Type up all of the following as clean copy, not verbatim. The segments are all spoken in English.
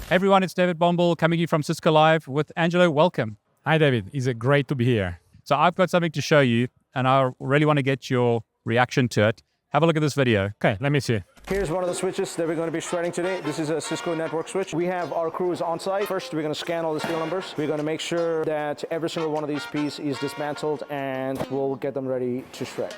Hey everyone, it's David Bombal coming to you from Cisco Live with Angelo. Welcome. Hi, David. It's great to be here. So I've got something to show you, and I really want to get your reaction to it. Have a look at this video. Okay, let me see. Here's one of the switches that we're going to be shredding today. This is a Cisco network switch. We have our crews on site. First, we're going to scan all the serial numbers. We're going to make sure that every single one of these pieces is dismantled, and we'll get them ready to shred.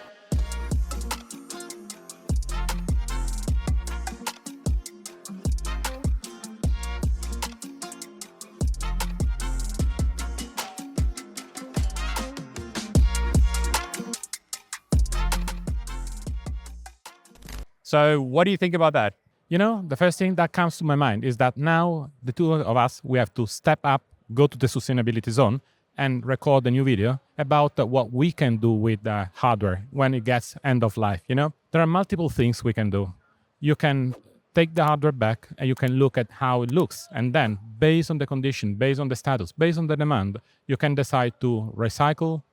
So what do you think about that? You know, the first thing that comes to my mind is that now the two of us, we have to step up, go to the sustainability zone and record a new video about what we can do with the hardware when it gets end of life. You know, there are multiple things we can do. You can take the hardware back and you can look at how it looks. And then based on the condition, based on the status, based on the demand, you can decide to recycle,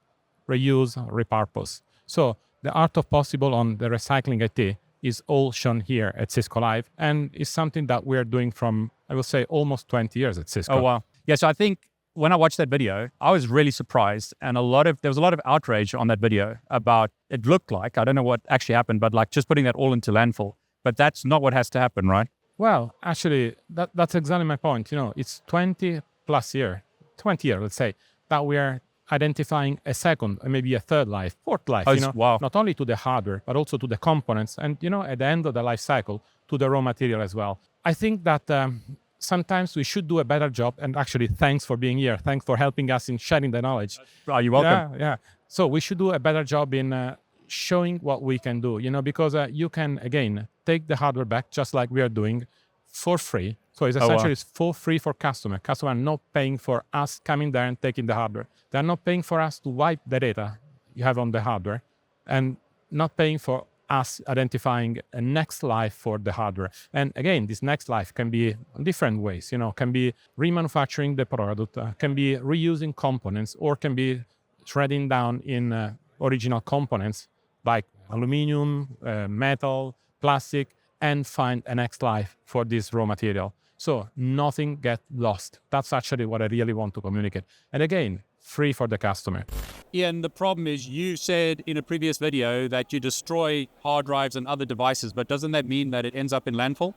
reuse, repurpose. So the art of possible on the recycling IT is all shown here at Cisco Live, and is something that we're doing from, I will say, almost 20 years at Cisco. Oh, wow. Yeah, so I think when I watched that video, I was really surprised, and there was a lot of outrage on that video about, it looked like, I don't know what actually happened, but like just putting that all into landfill. But that's not what has to happen, right? Well, actually, that's exactly my point. You know, it's 20 years, let's say, that we are identifying a second, or maybe a third life, fourth life, Wow. Not only to the hardware, but also to the components. And, at the end of the life cycle, to the raw material as well. I think that sometimes we should do a better job. And actually, thanks for being here. Thanks for helping us in sharing the knowledge. Oh, you're welcome. Yeah. So we should do a better job in showing what we can do, because you can, again, take the hardware back, just like we are doing, for free. So it's essentially it's for free for customer. Customer are not paying for us coming there and taking the hardware. They're not paying for us to wipe the data you have on the hardware, and not paying for us identifying a next life for the hardware. And again, this next life can be different ways, can be remanufacturing the product, can be reusing components, or can be shredding down in original components like aluminum, metal, plastic, and find a next life for this raw material. So nothing gets lost. That's actually what I really want to communicate. And again, free for the customer. Yeah, and the problem is you said in a previous video that you destroy hard drives and other devices, but doesn't that mean that it ends up in landfill?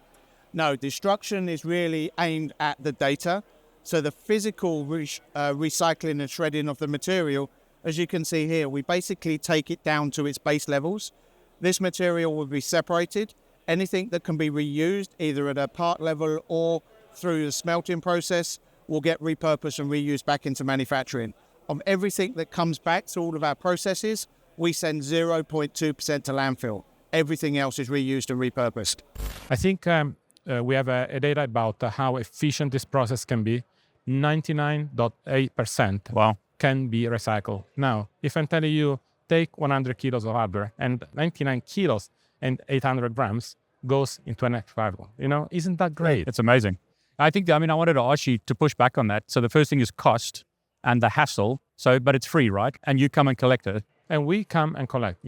No, destruction is really aimed at the data. So the physical recycling and shredding of the material, as you can see here, we basically take it down to its base levels. This material will be separated. Anything that can be reused, either at a part level or through the smelting process, will get repurposed and reused back into manufacturing. On everything that comes back to all of our processes, we send 0.2% to landfill. Everything else is reused and repurposed. I think we have a data about how efficient this process can be. 99.8% can be recycled. Now, if I'm telling you, take 100 kilos of hardware and 99 kilos and 800 grams goes into an recycle. Isn't that great? It's amazing. I wanted to ask you to push back on that. So the first thing is cost and the hassle. But it's free, right? And you come and collect it. And we come and collect,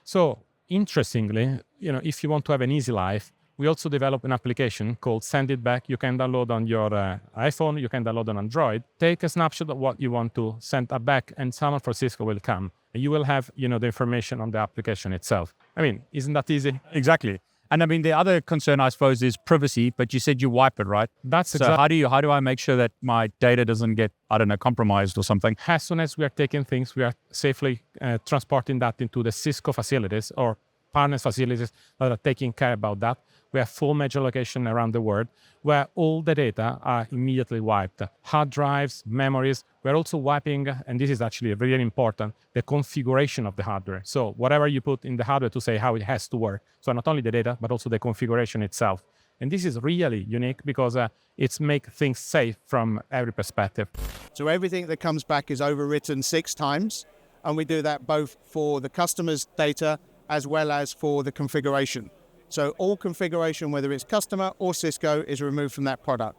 So interestingly, if you want to have an easy life, we also develop an application called Send It Back. You can download on your iPhone, you can download on Android. Take a snapshot of what you want to send back, and someone from Cisco will come. You will have, the information on the application itself. Isn't that easy? Exactly. And the other concern, I suppose, is privacy, but you said you wipe it, right? That's exactly. So how do I make sure that my data doesn't get, compromised or something? As soon as we are taking things, we are safely transporting that into the Cisco facilities or partners facilities that are taking care about that. We have 4 major locations around the world where all the data are immediately wiped. Hard drives, memories. We're also wiping, and this is actually really important, the configuration of the hardware. So whatever you put in the hardware to say how it has to work. So not only the data, but also the configuration itself. And this is really unique because it's make things safe from every perspective. So everything that comes back is overwritten 6 times. And we do that both for the customer's data as well as for the configuration. So all configuration, whether it's customer or Cisco, is removed from that product.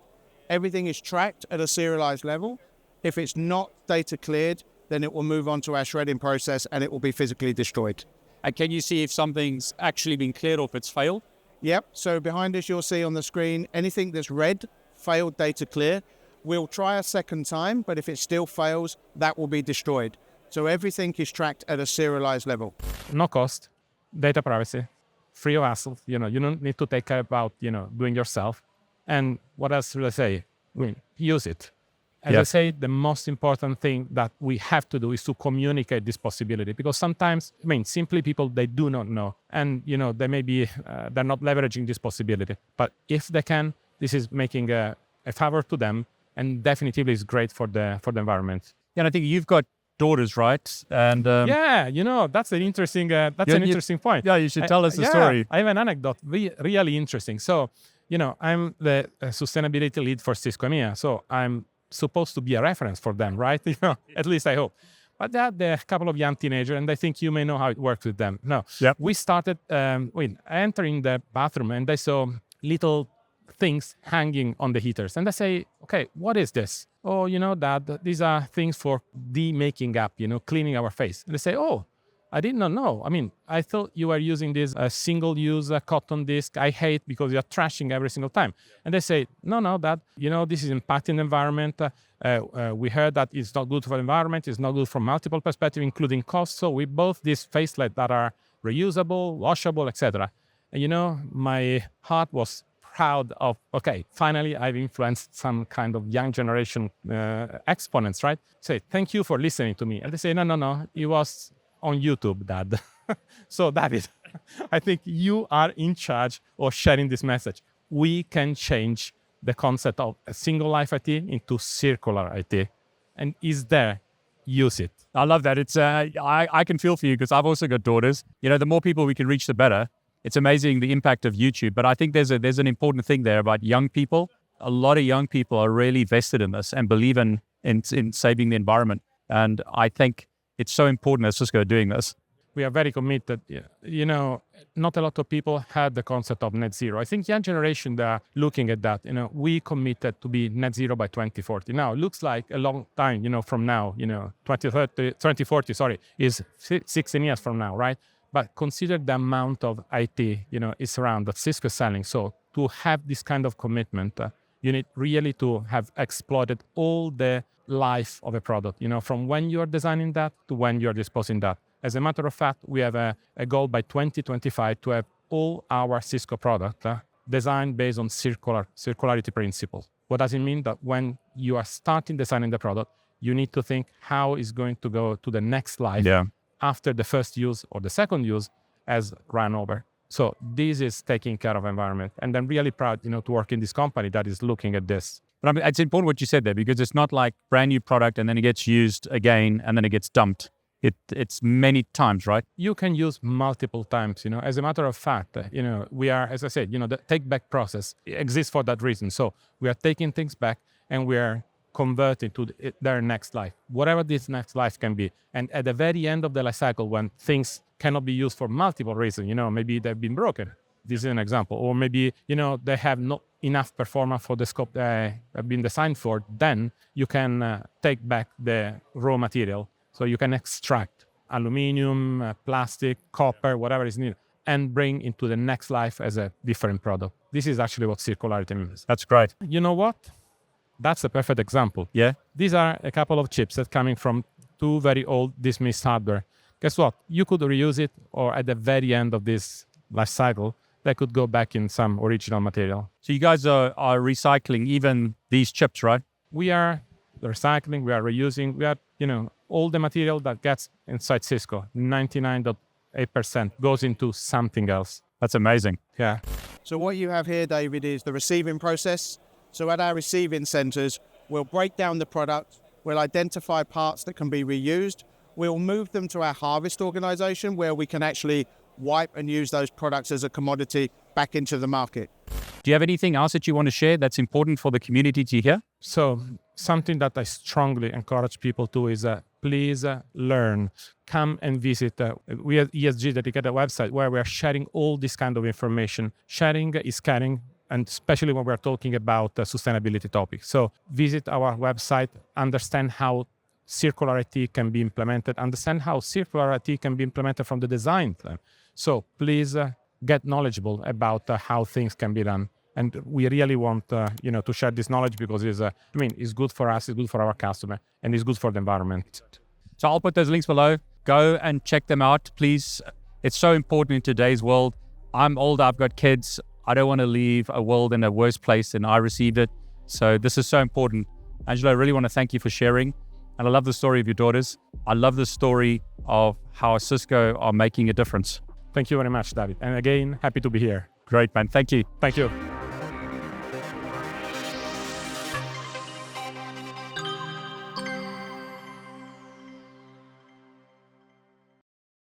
Everything is tracked at a serialized level. If it's not data cleared, then it will move on to our shredding process and it will be physically destroyed. And can you see if something's actually been cleared or if it's failed? Yep. So behind us, you'll see on the screen, anything that's red failed data clear. We'll try a second time, but if it still fails, that will be destroyed. So everything is tracked at a serialized level. No cost, data privacy, free of hassle. You don't need to take care about, doing yourself. And what else will I say? Use it. As I say, the most important thing that we have to do is to communicate this possibility, because sometimes, simply people, they do not know. And, they may be, they're not leveraging this possibility. But if they can, this is making a favor to them, and definitely is great for the environment. Yeah, and I think you've got daughters, right? And that's an interesting interesting point. Yeah, you should tell us the story. I have an anecdote, really interesting. So, I'm the sustainability lead for Cisco EMEA, so I'm supposed to be a reference for them, right? At least I hope. But they had a couple of young teenagers, and I think you may know how it works with them. No, we started entering the bathroom, and I saw little things hanging on the heaters, and I say, okay, what is this? Oh, Dad, these are things for de-making up, cleaning our face. And they say, oh, I did not know. I thought you were using this single-use cotton disc. I hate because you're trashing every single time. And they say, no, Dad, this is impacting the environment. We heard that it's not good for the environment. It's not good from multiple perspectives, including cost. So we bought these facelets that are reusable, washable, etc. And, my heart was proud of, okay, finally I've influenced some kind of young generation exponents, right? Say, thank you for listening to me. And they say, no, it was on YouTube, Dad. So that is, I think you are in charge of sharing this message. We can change the concept of a single life IT into circular IT. And is there, use it. I love that. It's I can feel for you because I've also got daughters. The more people we can reach, the better. It's amazing the impact of YouTube. But I think there's an important thing there about young people. A lot of young people are really vested in this and believe in saving the environment. And I think it's so important as Cisco doing this. We are very committed. Not a lot of people had the concept of net zero. I think young generation, they are looking at that. We committed to be net zero by 2040. Now, it looks like a long time, from now, 2040, is 16 years from now, right? But consider the amount of IT, is around that Cisco is selling. So to have this kind of commitment, you need really to have exploited all the life of a product, from when you're designing that to when you're disposing that. As a matter of fact, we have a goal by 2025 to have all our Cisco product designed based on circularity principles. What does it mean? That when you are starting designing the product, you need to think how it's going to go to the next life after the first use or the second use has run over. So this is taking care of environment. And I'm really proud, to work in this company that is looking at this. But it's important what you said there, because it's not like brand new product and then it gets used again and then it gets dumped. It's many times, right? You can use multiple times, As a matter of fact, we are, as I said, the take back process exists for that reason. So we are taking things back and we are converting to their next life, whatever this next life can be. And at the very end of the life cycle, when things cannot be used for multiple reasons, maybe they've been broken. This is an example. Or maybe, they have not enough performance for the scope they have been designed for, then you can take back the raw material. So you can extract aluminum, plastic, copper, whatever is needed, and bring into the next life as a different product. This is actually what circularity means. That's great. You know what? That's a perfect example. Yeah. These are a couple of chips that coming from 2 very old dismissed hardware. Guess what? You could reuse it, or at the very end of this life cycle, they could go back in some original material. So you guys are recycling even these chips, right? We are recycling, we are reusing, we are, all the material that gets inside Cisco, 99.8% goes into something else. That's amazing. Yeah. So what you have here, David, is the receiving process. So at our receiving centers, we'll break down the product, we'll identify parts that can be reused, we'll move them to our harvest organization where we can actually wipe and use those products as a commodity back into the market. Do you have anything else that you want to share that's important for the community to hear? So something that I strongly encourage people to is please learn. Come and visit. We have ESG dedicated website where we are sharing all this kind of information. Sharing is caring, and especially when we're talking about sustainability topics. So visit our website, understand how circularity can be implemented, understand how circularity can be implemented from the design plan. So please get knowledgeable about how things can be done. And we really want, to share this knowledge because it's good for us, it's good for our customer, and it's good for the environment. So I'll put those links below. Go and check them out, please. It's so important in today's world. I'm older, I've got kids. I don't want to leave a world in a worse place than I received it. So this is so important. Angelo, I really want to thank you for sharing. And I love the story of your daughters. I love the story of how Cisco are making a difference. Thank you very much, David. And again, happy to be here. Great, man. Thank you. Thank you.